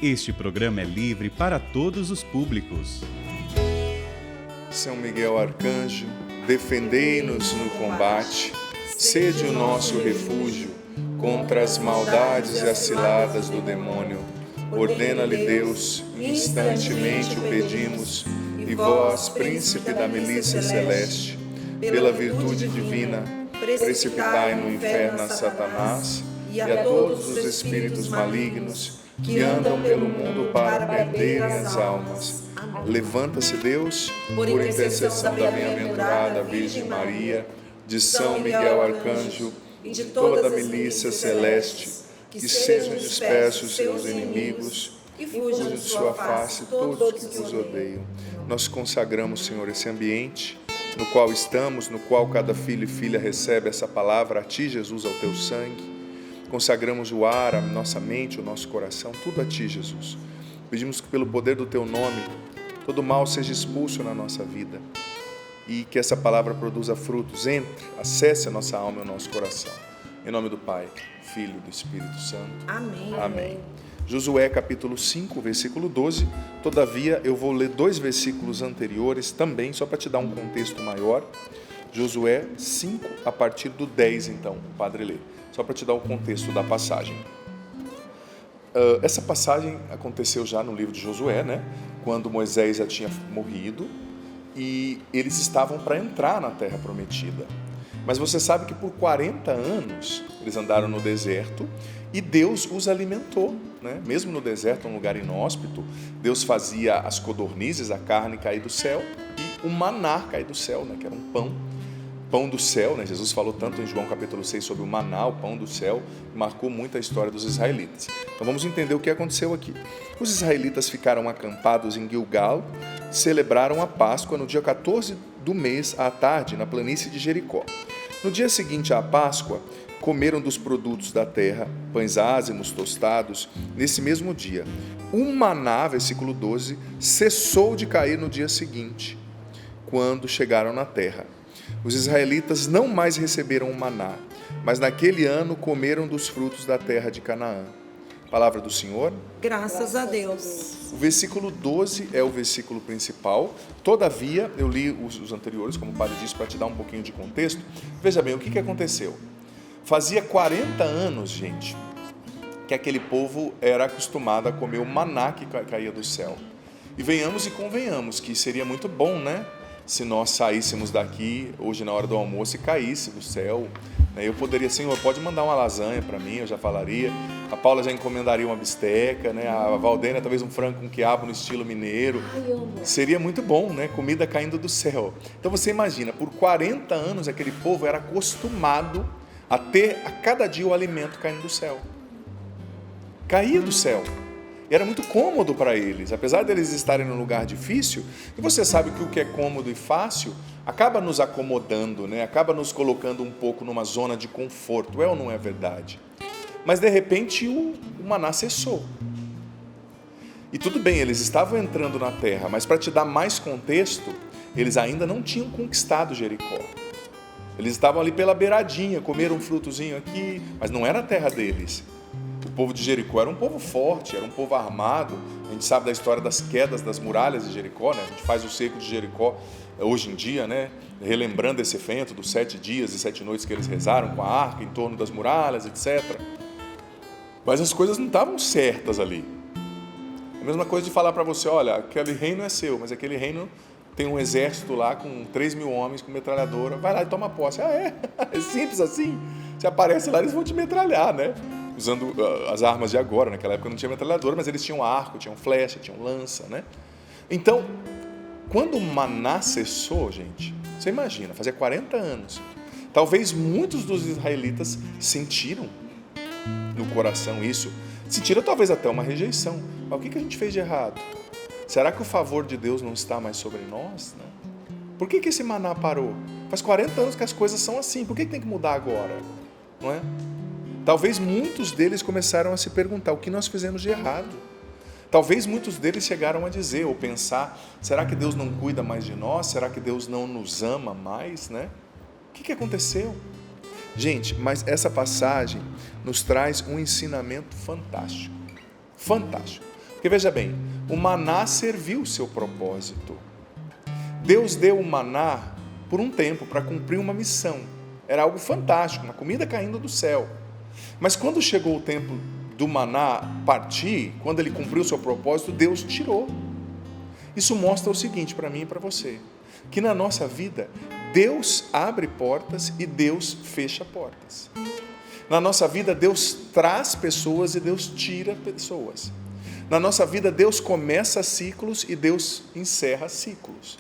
Este programa é livre para todos os públicos. São Miguel Arcanjo, defendei-nos no combate, sede o nosso refúgio contra as maldades e as ciladas do demônio. Ordena-lhe Deus, instantemente o pedimos, e vós, príncipe da milícia celeste, pela virtude divina, precipitai no inferno a Satanás e a todos os espíritos malignos que andam pelo mundo para perderem as almas. Levanta-se Deus, por intercessão da bem-aventurada Virgem Maria, de São Miguel Arcanjo e de toda a milícia celeste, que sejam dispersos seus inimigos e fujam de sua face todos que vos odeiam. Nós consagramos, Senhor, esse ambiente no qual estamos, no qual cada filho e filha recebe essa palavra, a Ti, Jesus, ao Teu sangue. Consagramos o ar, a nossa mente, o nosso coração, tudo a Ti, Jesus. Pedimos que pelo poder do Teu nome, todo mal seja expulso na nossa vida e que essa palavra produza frutos. Entre, acesse a nossa alma e o nosso coração. Em nome do Pai, Filho e do Espírito Santo. Amém. Amém. Josué capítulo 5, versículo 12. Todavia, eu vou ler 2 versículos anteriores também, só para te dar um contexto maior. Josué 5, a partir do 10, então, o padre lê. Só para te dar o contexto da passagem. Essa passagem aconteceu já no livro de Josué, né? Quando Moisés já tinha morrido e eles estavam para entrar na terra prometida. Mas você sabe que por 40 anos eles andaram no deserto e Deus os alimentou, né? Mesmo no deserto, um lugar inóspito, Deus fazia as codornizes, a carne cair do céu e o maná cair do céu, né? Que era um pão do céu, né? Jesus falou tanto em João capítulo 6 sobre o maná, o pão do céu, marcou muito a história dos israelitas. Então vamos entender o que aconteceu aqui. Os israelitas ficaram acampados em Gilgal, celebraram a Páscoa no dia 14 do mês à tarde, na planície de Jericó. No dia seguinte à Páscoa, comeram dos produtos da terra, pães ázimos, tostados, nesse mesmo dia. O maná, versículo 12, cessou de cair no dia seguinte, quando chegaram na terra. Os israelitas não mais receberam o maná, mas naquele ano comeram dos frutos da terra de Canaã. Palavra do Senhor. Graças a Deus. O versículo 12 é o versículo principal. Todavia, eu li os anteriores, como o padre disse, para te dar um pouquinho de contexto. Veja bem, o que aconteceu? Fazia 40 anos, gente, que aquele povo era acostumado a comer o maná que caía do céu. E venhamos e convenhamos que seria muito bom, né? Se nós saíssemos daqui hoje na hora do almoço e caísse do céu, né? Eu poderia, Senhor, pode mandar uma lasanha para mim, eu já falaria. A Paula já encomendaria uma bisteca, né? A Valdênia talvez um frango com quiabo no estilo mineiro. Seria muito bom, né? Comida caindo do céu. Então você imagina, por 40 anos aquele povo era acostumado a ter a cada dia o alimento caindo do céu. Caía do céu. Era muito cômodo para eles, apesar deles estarem num lugar difícil. E você sabe que o que é cômodo e fácil acaba nos acomodando, né? Acaba nos colocando um pouco numa zona de conforto, é ou não é verdade? Mas de repente o maná cessou. E tudo bem, eles estavam entrando na terra, mas para te dar mais contexto, eles ainda não tinham conquistado Jericó. Eles estavam ali pela beiradinha, comeram um frutozinho aqui, mas não era a terra deles. O povo de Jericó era um povo forte, era um povo armado. A gente sabe da história das quedas das muralhas de Jericó, né? A gente faz o cerco de Jericó hoje em dia, né? Relembrando esse evento dos 7 dias e 7 noites que eles rezaram com a arca em torno das muralhas, etc. Mas as coisas não estavam certas ali. É a mesma coisa de falar para você, olha, aquele reino é seu, mas aquele reino tem um exército lá com 3.000 homens com metralhadora, vai lá e toma posse. Ah, é? É simples assim? Você aparece lá, eles vão te metralhar, né? Usando as armas de agora. Naquela época não tinha metralhadora, mas eles tinham arco, tinham flecha, tinham lança, né? Então, quando o maná cessou, gente, você imagina, fazia 40 anos, talvez muitos dos israelitas sentiram no coração isso, sentiram talvez até uma rejeição. Mas o que a gente fez de errado? Será que o favor de Deus não está mais sobre nós? Né? Por que esse maná parou? Faz 40 anos que as coisas são assim, por que tem que mudar agora? Não é? Talvez muitos deles começaram a se perguntar o que nós fizemos de errado. Talvez muitos deles chegaram a dizer ou pensar, será que Deus não cuida mais de nós? Será que Deus não nos ama mais? Né? O que aconteceu? Gente, mas essa passagem nos traz um ensinamento fantástico. Fantástico. Porque veja bem, o maná serviu o seu propósito. Deus deu o maná por um tempo, para cumprir uma missão. Era algo fantástico, uma comida caindo do céu. Mas quando chegou o tempo do maná partir, quando ele cumpriu o seu propósito, Deus tirou. Isso mostra o seguinte para mim e para você, que na nossa vida, Deus abre portas e Deus fecha portas. Na nossa vida, Deus traz pessoas e Deus tira pessoas. Na nossa vida, Deus começa ciclos e Deus encerra ciclos.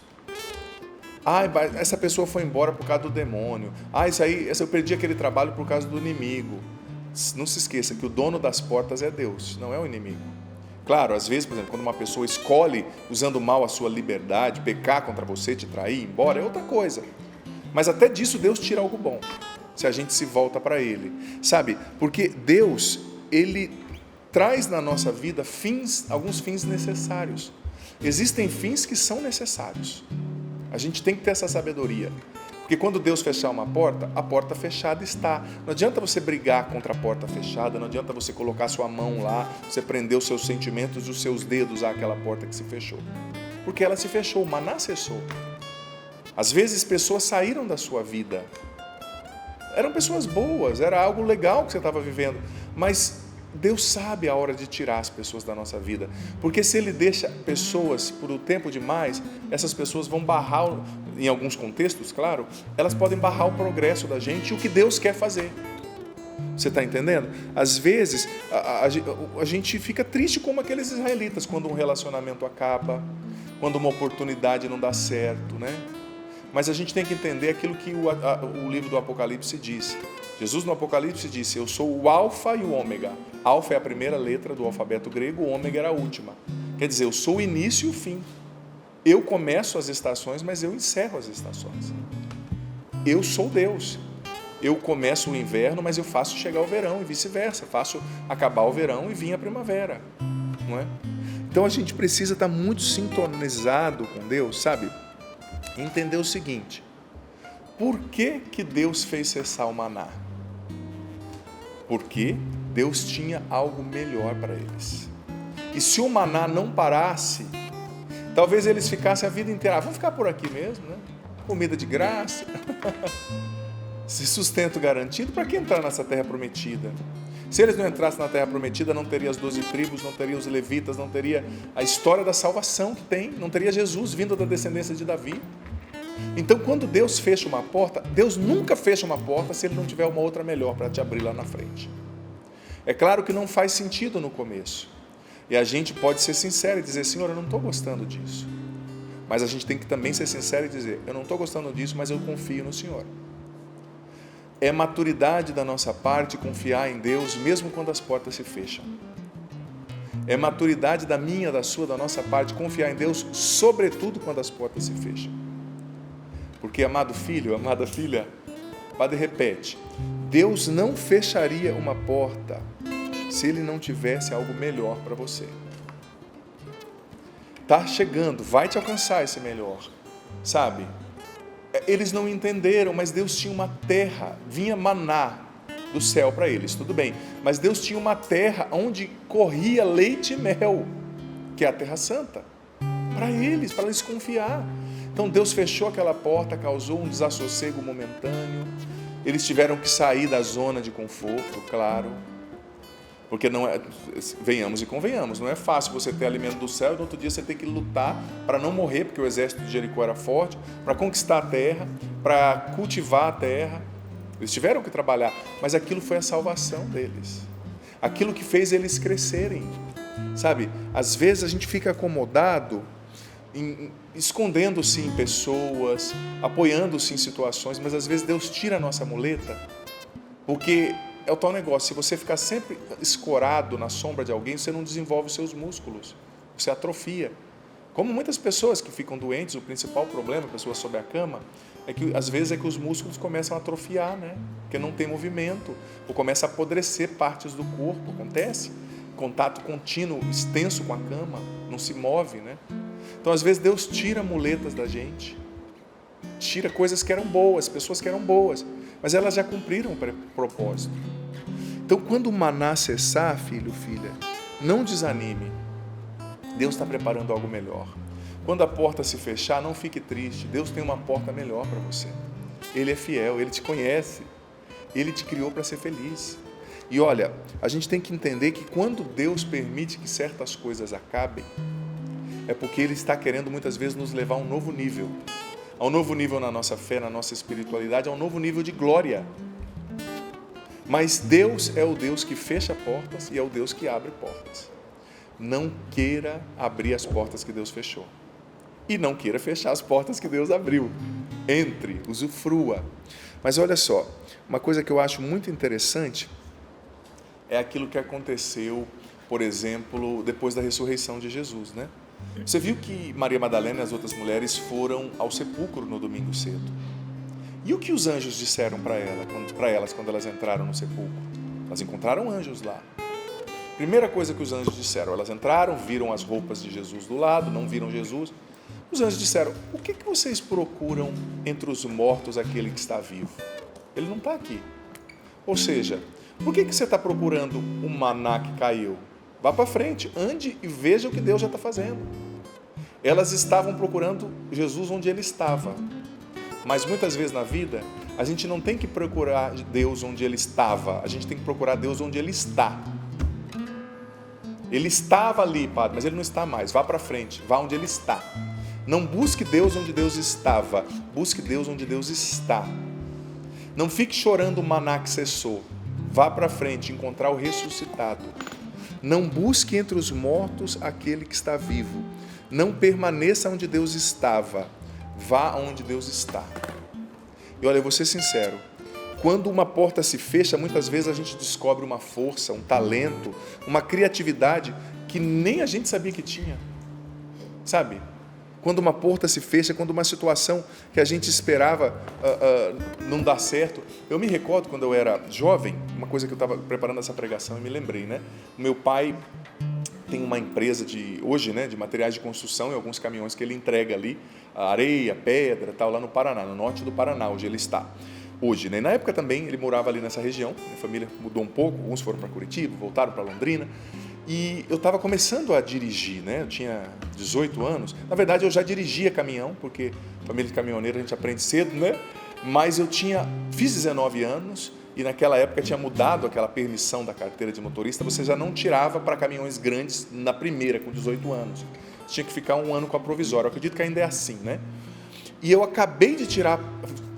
Essa pessoa foi embora por causa do demônio. Eu perdi aquele trabalho por causa do inimigo. Não se esqueça que o dono das portas é Deus, não é o inimigo. Claro, às vezes, por exemplo, quando uma pessoa escolhe, usando mal a sua liberdade, pecar contra você, te trair, ir embora, é outra coisa. Mas até disso Deus tira algo bom, se a gente se volta para Ele. Sabe, porque Deus, Ele traz na nossa vida alguns fins necessários. Existem fins que são necessários. A gente tem que ter essa sabedoria. Porque quando Deus fechar uma porta, a porta fechada está. Não adianta você brigar contra a porta fechada, não adianta você colocar sua mão lá, você prender os seus sentimentos e os seus dedos àquela porta que se fechou. Porque ela se fechou, o maná cessou. Às vezes pessoas saíram da sua vida. Eram pessoas boas, era algo legal que você estava vivendo, mas Deus sabe a hora de tirar as pessoas da nossa vida, porque se Ele deixa pessoas por um tempo demais, essas pessoas vão barrar, em alguns contextos, claro, elas podem barrar o progresso da gente e o que Deus quer fazer. Você está entendendo? Às vezes, a gente fica triste como aqueles israelitas, quando um relacionamento acaba, quando uma oportunidade não dá certo, né? Mas a gente tem que entender aquilo que o livro do Apocalipse diz. Jesus no Apocalipse disse: eu sou o alfa e o ômega. Alfa é a primeira letra do alfabeto grego, o ômega era a última. Quer dizer, eu sou o início e o fim. Eu começo as estações, mas eu encerro as estações. Eu sou Deus. Eu começo o inverno, mas eu faço chegar o verão e vice-versa. Faço acabar o verão e vir a primavera. Não é? Então a gente precisa estar muito sintonizado com Deus, sabe? E entender o seguinte: por que Deus fez cessar o maná? Porque Deus tinha algo melhor para eles. E se o maná não parasse, talvez eles ficassem a vida inteira. Vamos ficar por aqui mesmo, né? Comida de graça, se sustento garantido, para que entrar nessa terra prometida? Se eles não entrassem na terra prometida, não teria as 12 tribos, não teria os levitas, não teria a história da salvação que tem, não teria Jesus vindo da descendência de Davi. Então, quando Deus fecha uma porta, Deus nunca fecha uma porta se Ele não tiver uma outra melhor para te abrir lá na frente. É claro que não faz sentido no começo. E a gente pode ser sincero e dizer: Senhor, eu não estou gostando disso. Mas a gente tem que também ser sincero e dizer: eu não estou gostando disso, mas eu confio no Senhor. É maturidade da nossa parte confiar em Deus, mesmo quando as portas se fecham. É maturidade da minha, da sua, da nossa parte, confiar em Deus, sobretudo quando as portas se fecham. Porque, amado filho, amada filha, o Padre repete: Deus não fecharia uma porta se Ele não tivesse algo melhor para você. Está chegando, vai te alcançar esse melhor, sabe? Eles não entenderam, mas Deus tinha uma terra, vinha maná do céu para eles, tudo bem. Mas Deus tinha uma terra onde corria leite e mel, que é a Terra Santa, para eles confiar. Então Deus fechou aquela porta, causou um desassossego momentâneo. Eles tiveram que sair da zona de conforto, claro. Porque não é, venhamos e convenhamos, não é fácil você ter alimento do céu e no outro dia você ter que lutar para não morrer, porque o exército de Jericó era forte, para conquistar a terra, para cultivar a terra. Eles tiveram que trabalhar, mas aquilo foi a salvação deles. Aquilo que fez eles crescerem. Sabe, às vezes a gente fica acomodado, escondendo-se em pessoas, apoiando-se em situações, mas às vezes Deus tira a nossa muleta, porque é o tal negócio: se você ficar sempre escorado na sombra de alguém, você não desenvolve os seus músculos, você atrofia. Como muitas pessoas que ficam doentes, o principal problema, pessoas sob a cama, é que às vezes os músculos começam a atrofiar, né? Porque não tem movimento, ou começa a apodrecer partes do corpo, acontece. Contato contínuo, extenso com a cama, não se move, né? Então às vezes Deus tira muletas da gente, tira coisas que eram boas, pessoas que eram boas, mas elas já cumpriram o propósito. Então quando o maná cessar, filho, filha, não desanime. Deus está preparando algo melhor. Quando a porta se fechar, não fique triste. Deus tem uma porta melhor para você. Ele é fiel, Ele te conhece. Ele te criou para ser feliz. E olha, a gente tem que entender que quando Deus permite que certas coisas acabem, é porque Ele está querendo muitas vezes nos levar a um novo nível. A um novo nível na nossa fé, na nossa espiritualidade, a um novo nível de glória. Mas Deus é o Deus que fecha portas e é o Deus que abre portas. Não queira abrir as portas que Deus fechou. E não queira fechar as portas que Deus abriu. Entre, usufrua. Mas olha só, uma coisa que eu acho muito interessante é aquilo que aconteceu, por exemplo, depois da ressurreição de Jesus, né? Você viu que Maria Madalena e as outras mulheres foram ao sepulcro no domingo cedo. E o que os anjos disseram para elas quando elas entraram no sepulcro? Elas encontraram anjos lá. Primeira coisa que os anjos disseram, elas entraram, viram as roupas de Jesus do lado, não viram Jesus. Os anjos disseram, o que vocês procuram entre os mortos aquele que está vivo? Ele não está aqui. Ou seja, por que você está procurando o maná que caiu? Vá para frente, ande e veja o que Deus já está fazendo. Elas estavam procurando Jesus onde Ele estava. Mas muitas vezes na vida, a gente não tem que procurar Deus onde Ele estava, a gente tem que procurar Deus onde Ele está. Ele estava ali, Padre, mas Ele não está mais. Vá para frente, vá onde Ele está. Não busque Deus onde Deus estava, busque Deus onde Deus está. Não fique chorando o maná que cessou. Vá para frente, encontrar o ressuscitado. Não busque entre os mortos aquele que está vivo. Não permaneça onde Deus estava. Vá onde Deus está. E olha, eu vou ser sincero. Quando uma porta se fecha, muitas vezes a gente descobre uma força, um talento, uma criatividade que nem a gente sabia que tinha. Sabe? Quando uma porta se fecha, quando uma situação que a gente esperava não dá certo. Eu me recordo quando eu era jovem, uma coisa que eu estava preparando essa pregação e me lembrei, né? O meu pai tem uma empresa hoje, né, de materiais de construção e alguns caminhões que ele entrega ali, areia, pedra, tal, lá no Paraná, no norte do Paraná, onde ele está hoje, né? Na época também ele morava ali nessa região, minha família mudou um pouco, alguns foram para Curitiba, voltaram para Londrina. E eu estava começando a dirigir, né? Eu tinha 18 anos. Na verdade, eu já dirigia caminhão, porque família de caminhoneiro a gente aprende cedo, né? Mas fiz 19 anos e naquela época tinha mudado aquela permissão da carteira de motorista. Você já não tirava para caminhões grandes na primeira, com 18 anos. Tinha que ficar um ano com a provisória. Eu acredito que ainda é assim, né? E eu acabei de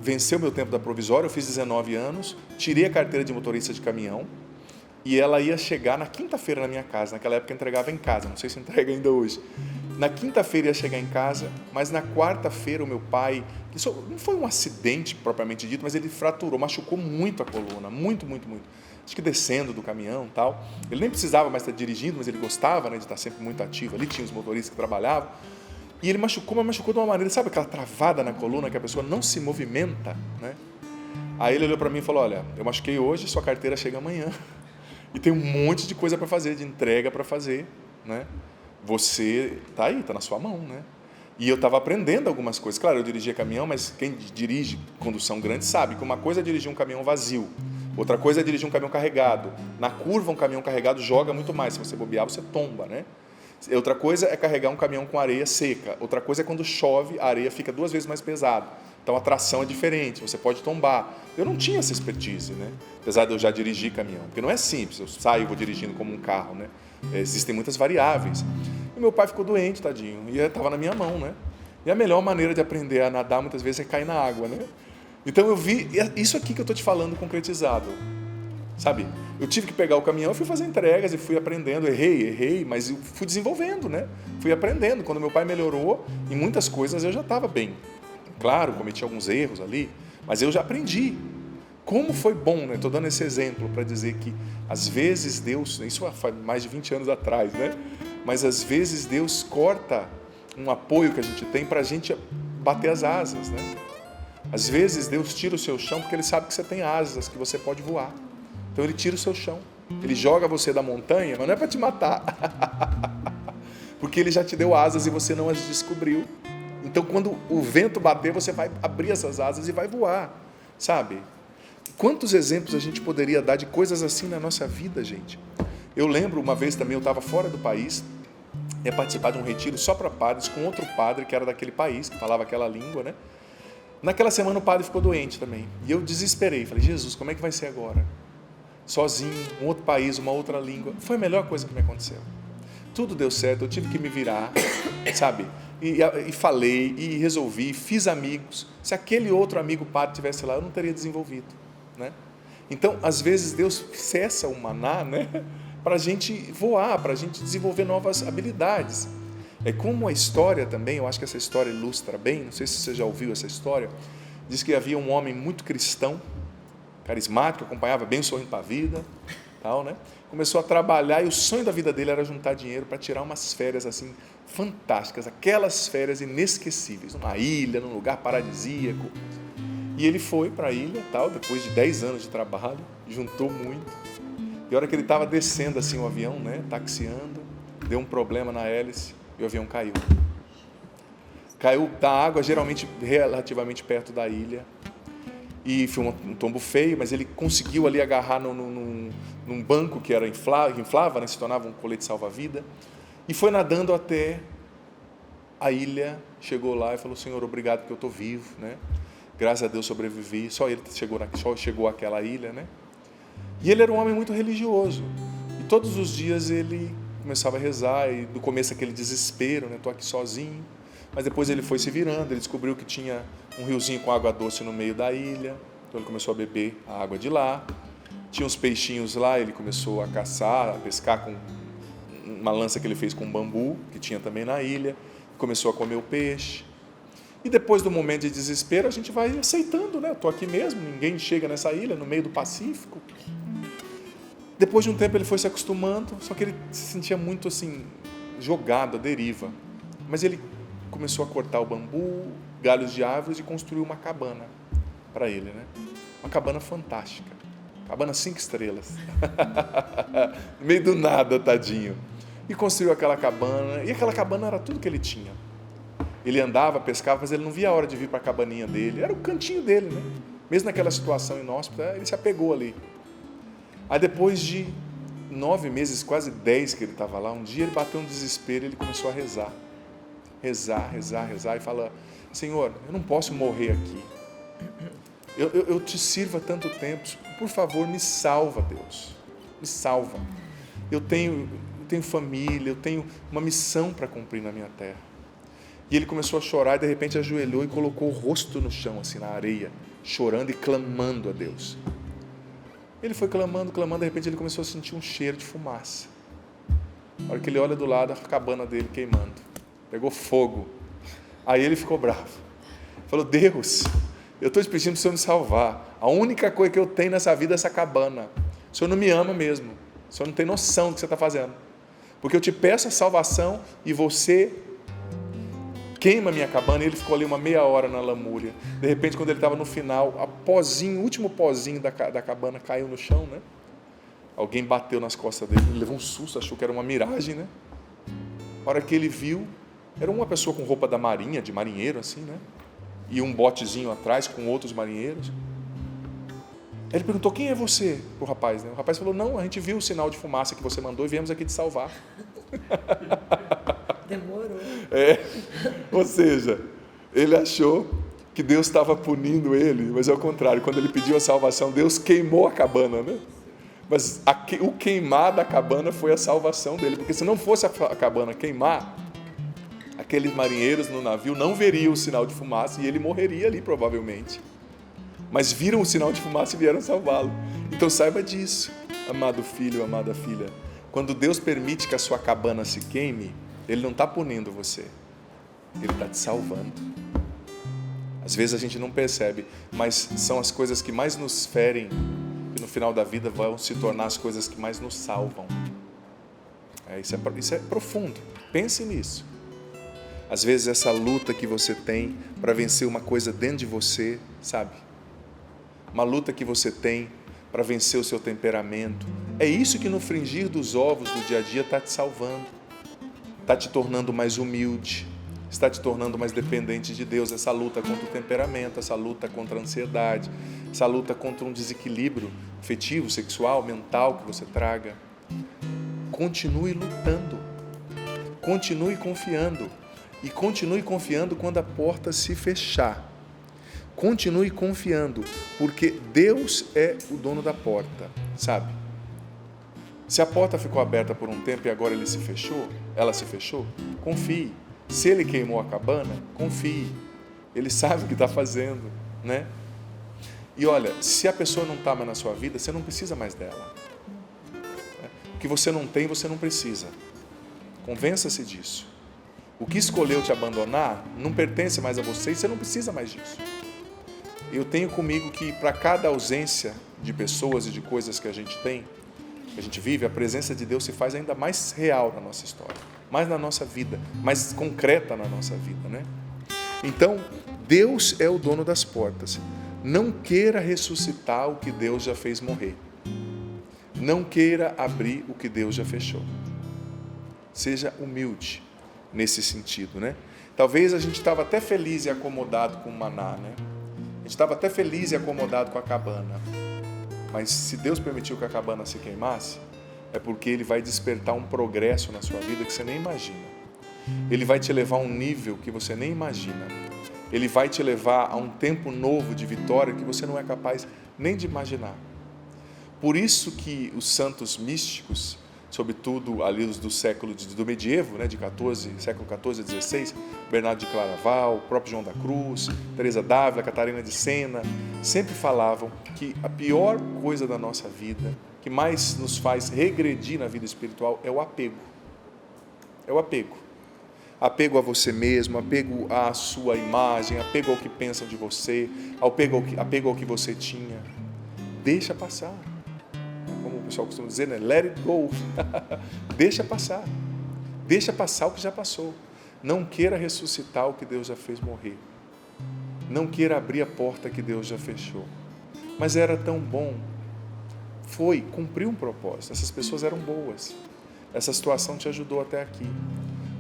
vencer o meu tempo da provisória, eu fiz 19 anos, tirei a carteira de motorista de caminhão. E ela ia chegar na quinta-feira na minha casa. Naquela época eu entregava em casa, não sei se entrega ainda hoje. Na quinta-feira ia chegar em casa, mas na quarta-feira o meu pai, isso não foi um acidente propriamente dito, mas ele fraturou, machucou muito a coluna, muito, muito, muito. Acho que descendo do caminhão e tal. Ele nem precisava mais estar dirigindo, mas ele gostava, né, de estar sempre muito ativo. Ali tinha os motoristas que trabalhavam. E ele machucou, mas machucou de uma maneira, sabe aquela travada na coluna que a pessoa não se movimenta, né? Aí ele olhou para mim e falou, olha, eu machuquei hoje, sua carteira chega amanhã. E tem um monte de coisa para fazer, de entrega para fazer, né? Você está aí, está na sua mão, né? E eu estava aprendendo algumas coisas. Claro, eu dirigia caminhão, mas quem dirige condução grande sabe que uma coisa é dirigir um caminhão vazio, outra coisa é dirigir um caminhão carregado. Na curva, um caminhão carregado joga muito mais. Se você bobear, você tomba, né? Outra coisa é carregar um caminhão com areia seca. Outra coisa é quando chove, a areia fica 2 vezes mais pesada. Então a tração é diferente, você pode tombar. Eu não tinha essa expertise, né? Apesar de eu já dirigir caminhão, porque não é simples, eu saio e vou dirigindo como um carro, né? Existem muitas variáveis. E meu pai ficou doente, tadinho, e estava na minha mão, né? E a melhor maneira de aprender a nadar muitas vezes é cair na água, né? Então eu vi isso aqui que eu estou te falando concretizado, sabe? Eu tive que pegar o caminhão, eu fui fazer entregas e fui aprendendo, errei, mas eu fui desenvolvendo, né? Fui aprendendo. Quando meu pai melhorou, em muitas coisas eu já estava bem. Claro, cometi alguns erros ali, mas eu já aprendi. Como foi bom, né? Estou dando esse exemplo para dizer que, às vezes, Deus, isso faz mais de 20 anos atrás, né? Mas, às vezes, Deus corta um apoio que a gente tem para a gente bater as asas, né? Às vezes, Deus tira o seu chão porque Ele sabe que você tem asas, que você pode voar. Então, Ele tira o seu chão. Ele joga você da montanha, mas não é para te matar. Porque Ele já te deu asas e você não as descobriu. Então, quando o vento bater, você vai abrir essas asas e vai voar, sabe? Quantos exemplos a gente poderia dar de coisas assim na nossa vida, gente? Eu lembro, uma vez também, eu estava fora do país ia participar de um retiro só para padres, com outro padre que era daquele país, que falava aquela língua, né? Naquela semana o padre ficou doente também. E eu desesperei, falei, Jesus, como é que vai ser agora? Sozinho, um outro país, uma outra língua. Foi a melhor coisa que me aconteceu. Tudo deu certo, eu tive que me virar, sabe? E falei, e resolvi, fiz amigos. Se aquele outro amigo padre estivesse lá, eu não teria desenvolvido, né? Então, às vezes, Deus cessa o maná, né? Para a gente voar, para a gente desenvolver novas habilidades. É como a história também, eu acho que essa história ilustra bem, não sei se você já ouviu essa história, diz que havia um homem muito cristão, carismático, acompanhava bem o Sorrindo para a Vida, tal, né? Começou a trabalhar e o sonho da vida dele era juntar dinheiro para tirar umas férias assim fantásticas, aquelas férias inesquecíveis, numa ilha, num lugar paradisíaco. E ele foi para a ilha, tal, depois de 10 anos de trabalho, juntou muito. E a hora que ele estava descendo assim o avião, né, taxiando, deu um problema na hélice e o avião caiu. Caiu da água, geralmente relativamente perto da ilha. E foi um tombo feio, mas ele conseguiu ali agarrar num banco que era inflava, né, se tornava um colete salva-vida. E foi nadando até a ilha, chegou lá e falou, Senhor, obrigado porque eu estou vivo, né? Graças a Deus sobrevivi, só ele chegou àquela ilha, né? E ele era um homem muito religioso. E todos os dias ele começava a rezar, e no começo aquele desespero, né? Estou aqui sozinho. Mas depois ele foi se virando, ele descobriu que tinha um riozinho com água doce no meio da ilha. Então ele começou a beber a água de lá. Tinha uns peixinhos lá, ele começou a caçar, a pescar com uma lança que ele fez com bambu, que tinha também na ilha. Começou a comer o peixe. E depois do momento de desespero, a gente vai aceitando, né? Eu estou aqui mesmo, ninguém chega nessa ilha, no meio do Pacífico. Depois de um tempo ele foi se acostumando, só que ele se sentia muito assim, jogado, à deriva. Mas ele começou a cortar o bambu, galhos de árvores e construiu uma cabana para ele, né? Uma cabana fantástica. Cabana 5 estrelas. No meio do nada, tadinho. E construiu aquela cabana, e aquela cabana era tudo que ele tinha. Ele andava, pescava, mas ele não via a hora de vir para a cabaninha dele. Era o cantinho dele, né? Mesmo naquela situação inóspita, ele se apegou ali. Aí depois de 9 meses, quase 10 que ele estava lá, um dia ele bateu um desespero e ele começou a rezar. Rezar e fala, Senhor, eu não posso morrer aqui. Eu te sirvo há tanto tempo, por favor, me salva, Deus. Me salva. Eu tenho família, eu tenho uma missão para cumprir na minha terra. E ele começou a chorar e de repente ajoelhou e colocou o rosto no chão, assim, na areia, chorando e clamando a Deus. Ele foi clamando, de repente ele começou a sentir um cheiro de fumaça. A hora que ele olha do lado, a cabana dele queimando. Pegou fogo. Aí ele ficou bravo. Falou, Deus, eu estou te pedindo para o Senhor me salvar. A única coisa que eu tenho nessa vida é essa cabana. O Senhor não me ama mesmo. O Senhor não tem noção do que você está fazendo. Porque eu te peço a salvação e você queima a minha cabana. E ele ficou ali uma meia hora na lamúria. De repente, quando ele estava no final, o último pozinho da cabana caiu no chão, né? Alguém bateu nas costas dele, ele levou um susto, achou que era uma miragem, né? A hora que ele viu, era uma pessoa com roupa da marinha, de marinheiro assim, né? E um botezinho atrás com outros marinheiros. Ele perguntou, quem é você? Pro rapaz, né? O rapaz falou, não, a gente viu o sinal de fumaça que você mandou e viemos aqui te salvar. Demorou. Ou seja, ele achou que Deus estava punindo ele, mas é o contrário, quando ele pediu a salvação, Deus queimou a cabana, né? Mas o queimar da cabana foi a salvação dele, porque se não fosse a cabana queimar, aqueles marinheiros no navio não veriam o sinal de fumaça e ele morreria ali provavelmente. Mas viram o sinal de fumaça e vieram salvá-lo. Então saiba disso, amado filho, amada filha. Quando Deus permite que a sua cabana se queime, Ele não está punindo você, Ele está te salvando. Às vezes a gente não percebe, mas são as coisas que mais nos ferem, que no final da vida vão se tornar as coisas que mais nos salvam. Isso é profundo, pense nisso. Às vezes essa luta que você tem para vencer uma coisa dentro de você, sabe? Uma luta que você tem para vencer o seu temperamento. É isso que no fringir dos ovos do dia a dia está te salvando. Está te tornando mais humilde, está te tornando mais dependente de Deus. Essa luta contra o temperamento, essa luta contra a ansiedade, essa luta contra um desequilíbrio afetivo, sexual, mental que você traga. Continue lutando. continue confiando. E continue confiando quando a porta se fechar. Continue confiando, porque Deus é o dono da porta, sabe? Se a porta ficou aberta por um tempo e agora ela se fechou, confie. Se ele queimou a cabana, confie. Ele sabe o que está fazendo, né? E olha, se a pessoa não está mais na sua vida, você não precisa mais dela. O que você não tem, você não precisa. Convença-se disso. O que escolheu te abandonar não pertence mais a você e você não precisa mais disso. Eu tenho comigo que para cada ausência de pessoas e de coisas que a gente tem, que a gente vive, a presença de Deus se faz ainda mais real na nossa história, mais na nossa vida, mais concreta na nossa vida, né? Então, Deus é o dono das portas. Não queira ressuscitar o que Deus já fez morrer. Não queira abrir o que Deus já fechou. Seja humilde nesse sentido, né? Talvez a gente estava até feliz e acomodado com o maná, né? A gente estava até feliz e acomodado com a cabana. Mas se Deus permitiu que a cabana se queimasse, é porque Ele vai despertar um progresso na sua vida que você nem imagina. Ele vai te levar a um nível que você nem imagina. Ele vai te levar a um tempo novo de vitória que você não é capaz nem de imaginar. Por isso que os santos místicos, sobretudo ali do século do medievo, né, século XIV a XVI, Bernardo de Claraval, o próprio João da Cruz, Teresa d'Ávila, Catarina de Sena, sempre falavam que a pior coisa da nossa vida, que mais nos faz regredir na vida espiritual, é o apego. É o apego. Apego a você mesmo, apego à sua imagem, apego ao que pensam de você, apego ao que você tinha. Deixa passar. Como o pessoal costuma dizer, né? Let it go. Deixa passar. Deixa passar o que já passou. Não queira ressuscitar o que Deus já fez morrer. Não queira abrir a porta que Deus já fechou. Mas era tão bom. Cumpriu um propósito. Essas pessoas eram boas. Essa situação te ajudou até aqui.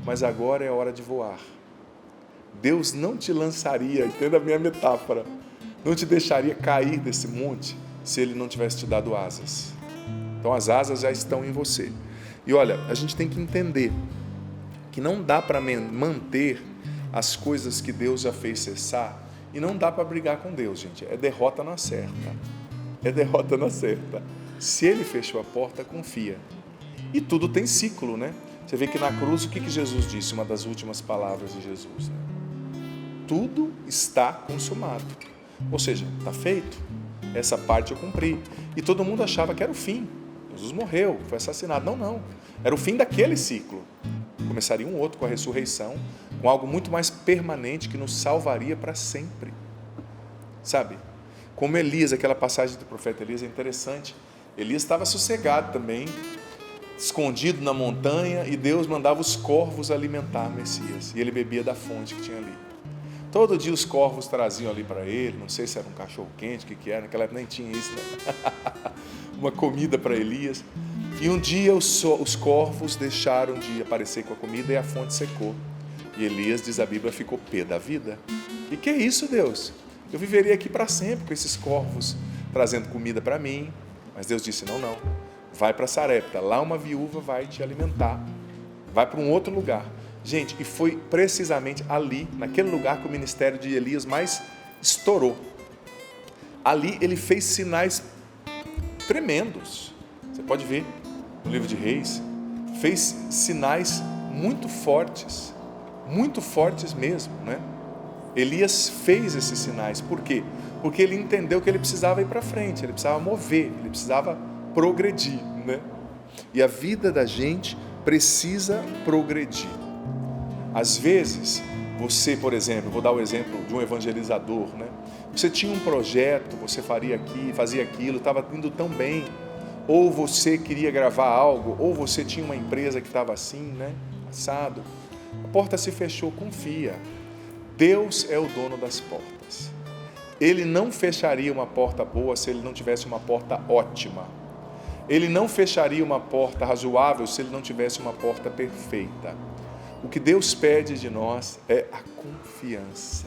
Mas agora é hora de voar. Deus não te lançaria, entenda a minha metáfora, não te deixaria cair desse monte se Ele não tivesse te dado asas. Então as asas já estão em você. E olha, a gente tem que entender que não dá para manter as coisas que Deus já fez cessar e não dá para brigar com Deus, gente. É derrota na certa. É derrota na certa. Se Ele fechou a porta, confia. E tudo tem ciclo, né? Você vê que na cruz, o que Jesus disse? Uma das últimas palavras de Jesus. Né? Tudo está consumado. Ou seja, está feito. Essa parte eu cumpri. E todo mundo achava que era o fim. Jesus morreu, foi assassinado. Não. Era o fim daquele ciclo. Começaria um outro com a ressurreição, com algo muito mais permanente que nos salvaria para sempre. Sabe? Como Elias, aquela passagem do profeta Elias é interessante. Elias estava sossegado também, escondido na montanha, e Deus mandava os corvos alimentar Messias, e ele bebia da fonte que tinha ali. Todo dia os corvos traziam ali para ele, não sei se era um cachorro quente, o que era, naquela época nem tinha isso, né? Uma comida para Elias. E um dia os corvos deixaram de aparecer com a comida e a fonte secou. E Elias, diz a Bíblia, ficou pé da vida. E que é isso, Deus? Eu viveria aqui para sempre com esses corvos trazendo comida para mim. Mas Deus disse, não. Vai para Sarepta, lá uma viúva vai te alimentar. Vai para um outro lugar. Gente, e foi precisamente ali, naquele lugar, que o ministério de Elias mais estourou. Ali ele fez sinais tremendos. Você pode ver no livro de Reis. Fez sinais muito fortes mesmo, né? Elias fez esses sinais. Por quê? Porque ele entendeu que ele precisava ir para frente, ele precisava mover, ele precisava progredir, né? E a vida da gente precisa progredir. Às vezes, você, por exemplo, vou dar o exemplo de um evangelizador, né? Você tinha um projeto, você fazia aquilo, estava indo tão bem, ou você queria gravar algo, ou você tinha uma empresa que estava assim, né? Assado. A porta se fechou, confia. Deus é o dono das portas. Ele não fecharia uma porta boa se ele não tivesse uma porta ótima. Ele não fecharia uma porta razoável se ele não tivesse uma porta perfeita. O que Deus pede de nós é a confiança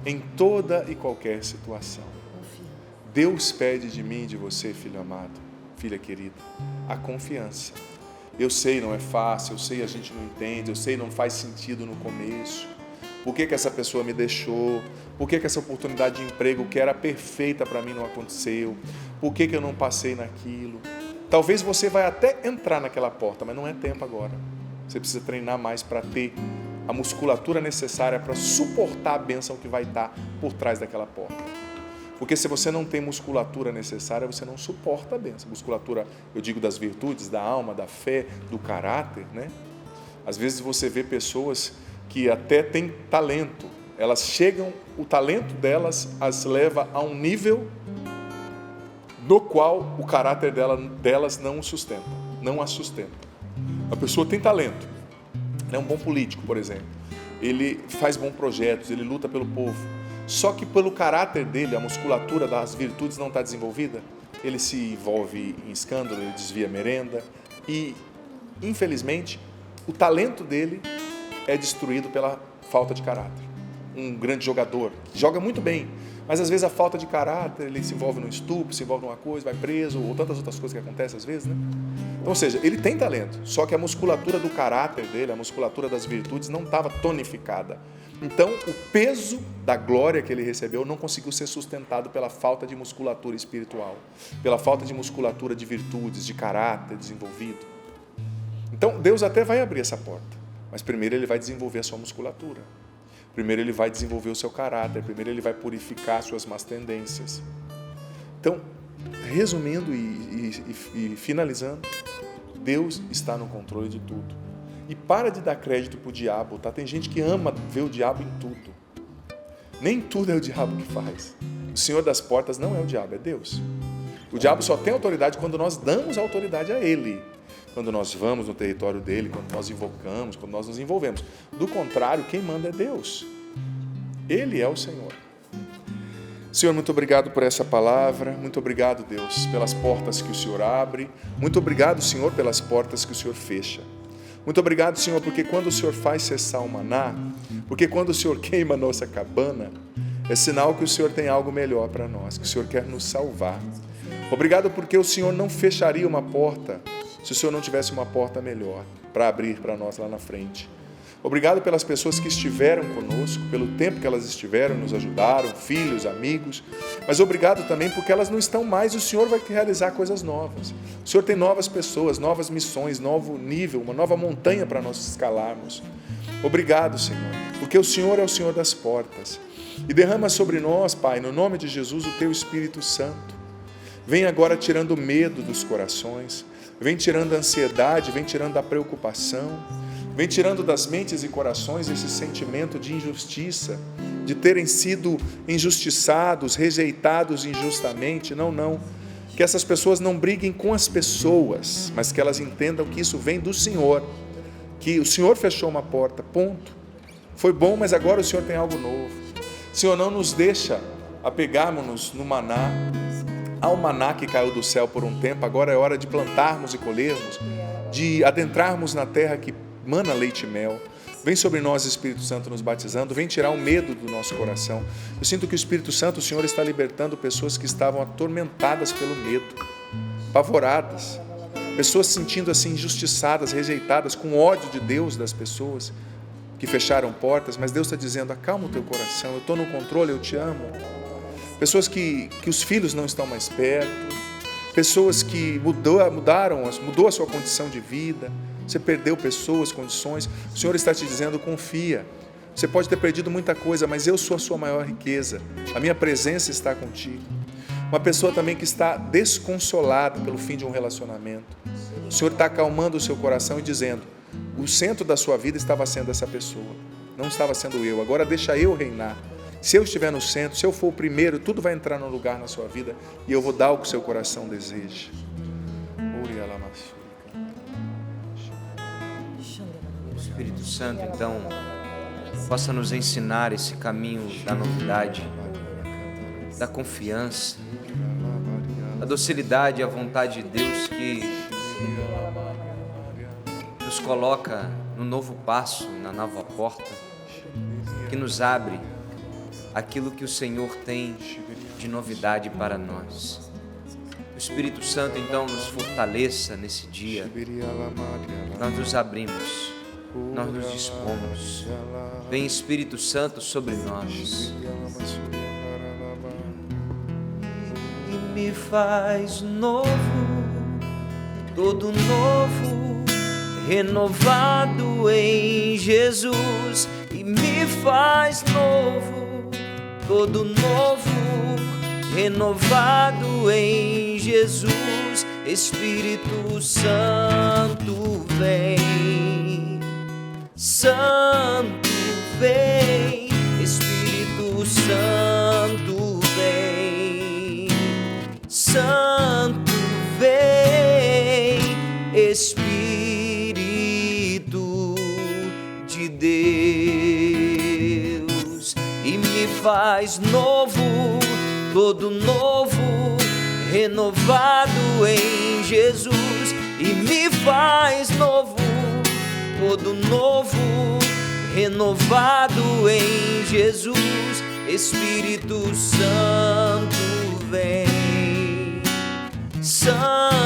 em toda e qualquer situação. Deus pede de mim e de você, filho amado, filha querida, a confiança. Eu sei, não é fácil, eu sei, a gente não entende, eu sei, não faz sentido no começo. Por que essa pessoa me deixou? Por que essa oportunidade de emprego que era perfeita para mim não aconteceu? Por que eu não passei naquilo? Talvez você vai até entrar naquela porta, mas não é tempo agora. Você precisa treinar mais para ter a musculatura necessária para suportar a bênção que vai estar por trás daquela porta. Porque se você não tem musculatura necessária, você não suporta a bênção. Musculatura, eu digo, das virtudes, da alma, da fé, do caráter, né? Às vezes você vê pessoas que até têm talento, elas chegam, o talento delas as leva a um nível no qual o caráter delas não o sustenta, não a sustenta. A pessoa tem talento, é um bom político, por exemplo, ele faz bons projetos, ele luta pelo povo, só que pelo caráter dele, a musculatura das virtudes não está desenvolvida, ele se envolve em escândalo, ele desvia merenda e, infelizmente, o talento dele é destruído pela falta de caráter. Um grande jogador, que joga muito bem, mas às vezes a falta de caráter, ele se envolve num estupro, se envolve numa coisa, vai preso, ou tantas outras coisas que acontecem às vezes, né? Então, ou seja, ele tem talento, só que a musculatura do caráter dele, a musculatura das virtudes não estava tonificada. Então, o peso da glória que ele recebeu não conseguiu ser sustentado pela falta de musculatura espiritual, pela falta de musculatura de virtudes, de caráter desenvolvido. Então, Deus até vai abrir essa porta, mas primeiro ele vai desenvolver a sua musculatura. Primeiro ele vai desenvolver o seu caráter, primeiro ele vai purificar suas más tendências. Então, resumindo e finalizando, Deus está no controle de tudo. E para de dar crédito para o diabo, tá? Tem gente que ama ver o diabo em tudo. Nem tudo é o diabo que faz. O Senhor das portas não é o diabo, é Deus. O diabo só tem autoridade quando nós damos autoridade a Ele. Quando nós vamos no território dele, quando nós invocamos, quando nós nos envolvemos. Do contrário, quem manda é Deus. Ele é o Senhor. Senhor, muito obrigado por essa palavra. Muito obrigado, Deus, pelas portas que o Senhor abre. Muito obrigado, Senhor, pelas portas que o Senhor fecha. Muito obrigado, Senhor, porque quando o Senhor faz cessar o maná, porque quando o Senhor queima a nossa cabana, é sinal que o Senhor tem algo melhor para nós, que o Senhor quer nos salvar. Obrigado porque o Senhor não fecharia uma porta se o Senhor não tivesse uma porta melhor para abrir para nós lá na frente. Obrigado pelas pessoas que estiveram conosco, pelo tempo que elas estiveram, nos ajudaram, filhos, amigos, mas obrigado também porque elas não estão mais, o Senhor vai realizar coisas novas. O Senhor tem novas pessoas, novas missões, novo nível, uma nova montanha para nós escalarmos. Obrigado, Senhor, porque o Senhor é o Senhor das portas. E derrama sobre nós, Pai, no nome de Jesus, o Teu Espírito Santo. Vem agora tirando o medo dos corações, vem tirando a ansiedade, vem tirando a preocupação, vem tirando das mentes e corações esse sentimento de injustiça, de terem sido injustiçados, rejeitados injustamente. Não. Que essas pessoas não briguem com as pessoas, mas que elas entendam que isso vem do Senhor, que o Senhor fechou uma porta, ponto. Foi bom, mas agora o Senhor tem algo novo. Senhor, não nos deixa apegarmos-nos no maná, ao maná que caiu do céu por um tempo. Agora é hora de plantarmos e colhermos, de adentrarmos na terra que mana leite e mel. Vem sobre nós, Espírito Santo, nos batizando, vem tirar o medo do nosso coração. Eu sinto que o Espírito Santo, o Senhor, está libertando pessoas que estavam atormentadas pelo medo, apavoradas, pessoas se sentindo assim injustiçadas, rejeitadas, com ódio de Deus das pessoas que fecharam portas, mas Deus está dizendo: acalma o teu coração, eu estou no controle, eu te amo. Pessoas que os filhos não estão mais perto, pessoas que mudou a sua condição de vida, você perdeu pessoas, condições. O Senhor está te dizendo: confia. Você pode ter perdido muita coisa, mas eu sou a sua maior riqueza. A minha presença está contigo. Uma pessoa também que está desconsolada pelo fim de um relacionamento. O Senhor está acalmando o seu coração e dizendo: o centro da sua vida estava sendo essa pessoa, não estava sendo eu. Agora deixa eu reinar. Se eu estiver no centro, se eu for o primeiro, tudo vai entrar no lugar na sua vida e eu vou dar o que o seu coração deseja. Espírito Santo, então, possa nos ensinar esse caminho da novidade, da confiança, da docilidade à vontade de Deus que nos coloca no novo passo, na nova porta, que nos abre aquilo que o Senhor tem de novidade para nós. Que o Espírito Santo então nos fortaleça nesse dia. Nós nos abrimos, nós nos dispomos. Vem Espírito Santo sobre nós e me faz novo, todo novo, renovado em Jesus. E me faz novo, todo novo, renovado em Jesus. Espírito Santo vem, Santo vem, Espírito Santo vem, Santo vem, Espírito de Deus. E me faz novo, todo novo, renovado em Jesus. E me faz novo, todo novo, renovado em Jesus. Espírito Santo vem, Santo